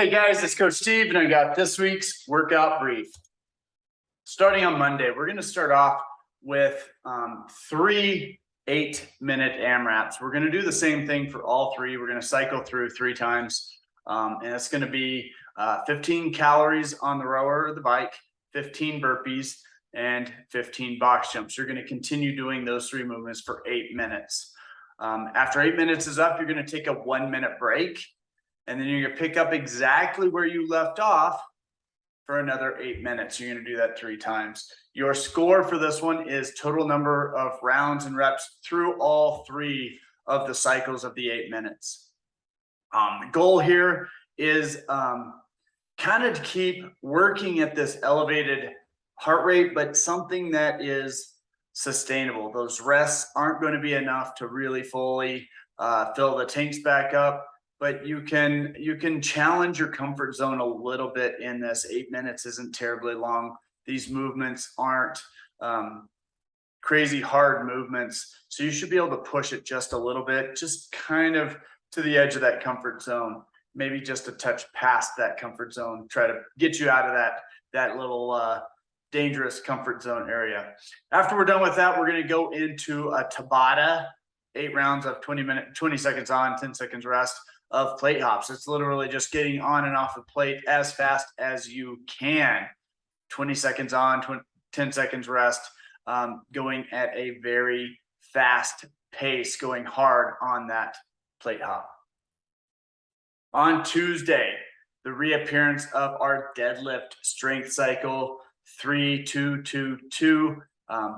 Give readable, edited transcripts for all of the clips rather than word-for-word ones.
Hey guys, it's Coach Steve, and I got this week's workout brief. Starting on Monday, we're going to start off with 3 8-minute AMRAPs. We're going to do the same thing for all three. We're going to cycle through 3 times, and it's going to be 15 calories on the rower or the bike, 15 burpees, and 15 box jumps. You're going to continue doing those 3 movements for 8 minutes. After 8 minutes is up, you're going to take a 1-minute break. And then you're going to pick up exactly where you left off for another 8 minutes. You're going to do that 3 times. Your score for this one is total number of rounds and reps through all 3 of the cycles of the 8 minutes. The goal here is kind of to keep working at this elevated heart rate, but something that is sustainable. Those rests aren't going to be enough to really fully fill the tanks back up. But you can challenge your comfort zone a little bit in this. 8 minutes isn't terribly long. These movements aren't crazy hard movements. So you should be able to push it just a little bit, just kind of to the edge of that comfort zone, maybe just a touch past that comfort zone, try to get you out of that little dangerous comfort zone area. After we're done with that, we're going to go into a Tabata, 8 rounds of 20 seconds on, 10 seconds rest of plate hops. It's literally just getting on and off the plate as fast as you can. 20 seconds on, 10 seconds rest, going at a very fast pace, going hard on that plate hop. On Tuesday, the reappearance of our deadlift strength cycle, 3-2-2-2,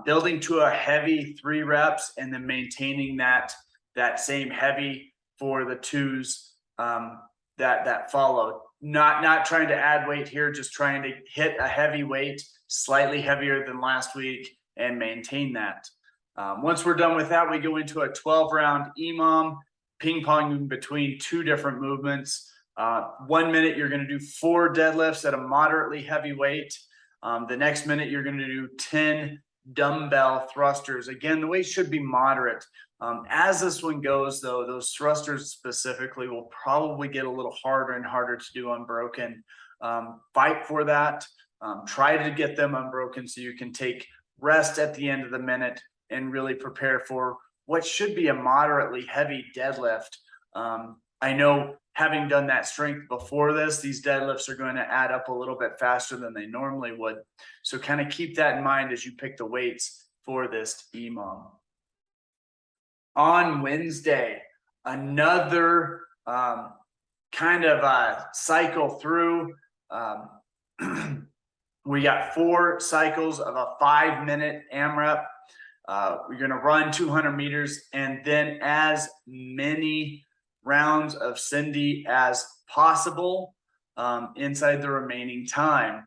building to a heavy 3 reps and then maintaining that same heavy for the 2s that followed. Not trying to add weight here, just trying to hit a heavy weight, slightly heavier than last week, and maintain that. Once we're done with that, we go into a 12-round EMOM, ping-ponging between 2 different movements. 1 minute, you're going to do 4 deadlifts at a moderately heavy weight. The next minute, you're going to do 10 dumbbell thrusters. Again, the weight should be moderate. As this one goes, though, those thrusters specifically will probably get a little harder and harder to do unbroken. Fight for that. Try to get them unbroken so you can take rest at the end of the minute and really prepare for what should be a moderately heavy deadlift. I know having done that strength before this, these deadlifts are going to add up a little bit faster than they normally would. So kind of keep that in mind as you pick the weights for this EMOM. On Wednesday, another kind of cycle through. We got 4 cycles of a 5-minute AMRAP. We're going to run 200 meters and then as many rounds of Cindy as possible inside the remaining time.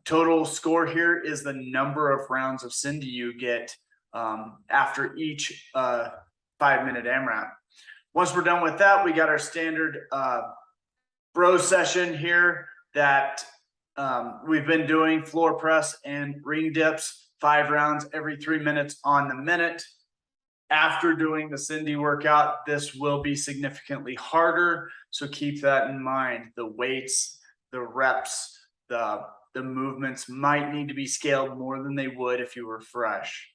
Total score here is the number of rounds of Cindy you get after each 5-minute AMRAP. Once we're done with that, we got our standard bro session here that we've been doing: floor press and ring dips, 5 rounds every 3 minutes on the minute. After doing the Cindy workout, this will be significantly harder, so keep that in mind. The weights, the reps, the movements might need to be scaled more than they would if you were fresh.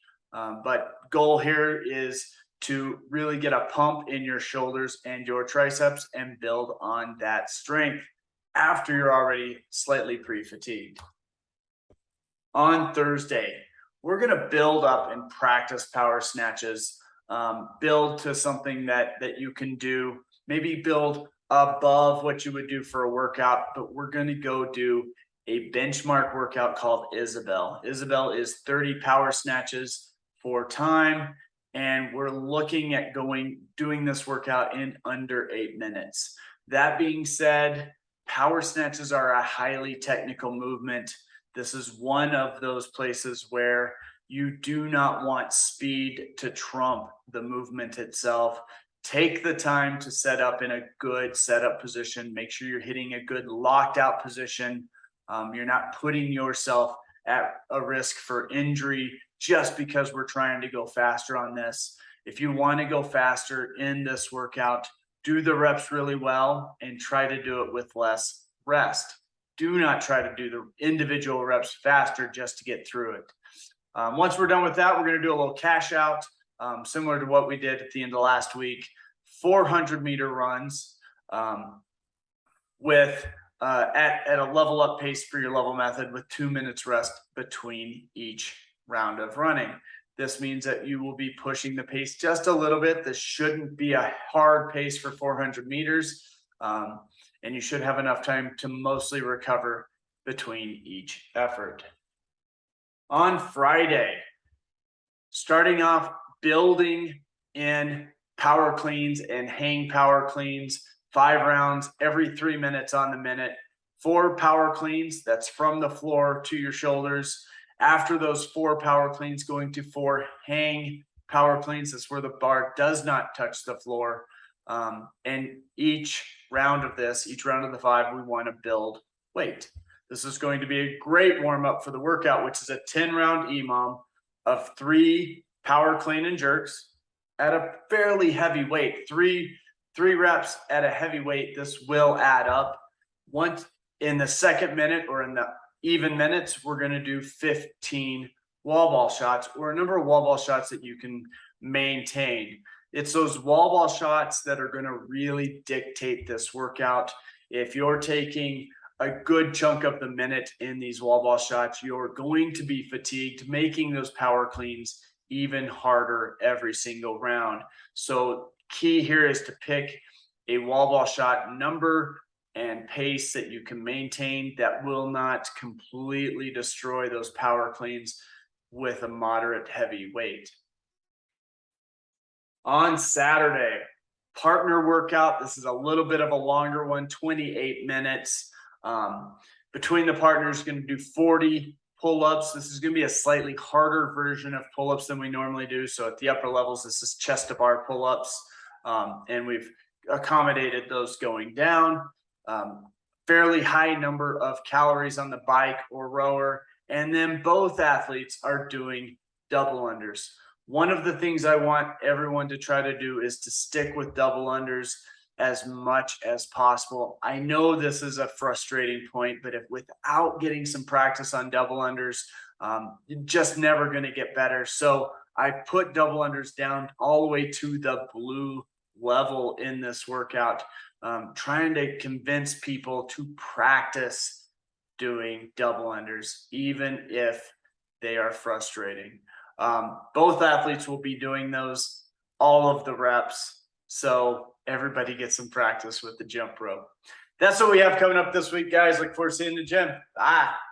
But goal here is to really get a pump in your shoulders and your triceps and build on that strength after you're already slightly pre-fatigued. On Thursday, we're going to build up and practice power snatches, build to something that you can do, maybe build above what you would do for a workout, but we're going to go do a benchmark workout called Isabel. Isabel is 30 power snatches for time, and we're looking at doing this workout in under 8 minutes. That being said, power snatches are a highly technical movement. This is one of those places where you do not want speed to trump the movement itself. Take the time to set up in a good setup position. Make sure you're hitting a good locked out position. You're not putting yourself at a risk for injury just because we're trying to go faster on this. If you want to go faster in this workout, do the reps really well and try to do it with less rest. Do not try to do the individual reps faster just to get through it. Once we're done with that, we're going to do a little cash out, similar to what we did at the end of last week. 400-meter runs with at a level up pace for your level method with 2 minutes rest between each round of running. This means that you will be pushing the pace just a little bit. This shouldn't be a hard pace for 400 meters. And you should have enough time to mostly recover between each effort. On Friday, starting off building in power cleans and hang power cleans, 5 rounds every 3 minutes on the minute. 4 power cleans, that's from the floor to your shoulders. After those 4 power cleans, going to 4 hang power cleans. That's where the bar does not touch the floor. And each round of the 5, we want to build weight. This is going to be a great warm-up for the workout, which is a 10-round EMOM of 3 power clean and jerks at a fairly heavy weight. 3 reps at a heavy weight. This will add up. Once in the second minute or in the even minutes, we're going to do 15 wall ball shots, or a number of wall ball shots that you can maintain. It's those wall ball shots that are going to really dictate this workout. If you're taking a good chunk of the minute in these wall ball shots, you're going to be fatigued, making those power cleans even harder every single round. So key here is to pick a wall ball shot number and pace that you can maintain that will not completely destroy those power cleans with a moderate heavy weight. On Saturday, partner workout. This is a little bit of a longer one, 28 minutes. Between the partners, going to do 40 pull-ups. This is going to be a slightly harder version of pull-ups than we normally do. So at the upper levels, this is chest to bar pull-ups. And we've accommodated those going down. Fairly high number of calories on the bike or rower. And then both athletes are doing double unders. One of the things I want everyone to try to do is to stick with double unders as much as possible. I know this is a frustrating point, but if without getting some practice on double unders, you're just never going to get better. So I put double unders down all the way to the blue level in this workout, trying to convince people to practice doing double unders, even if they are frustrating. Both athletes will be doing those, all of the reps. So everybody gets some practice with the jump rope. That's what we have coming up this week, guys. Look forward to seeing you in the gym. Bye.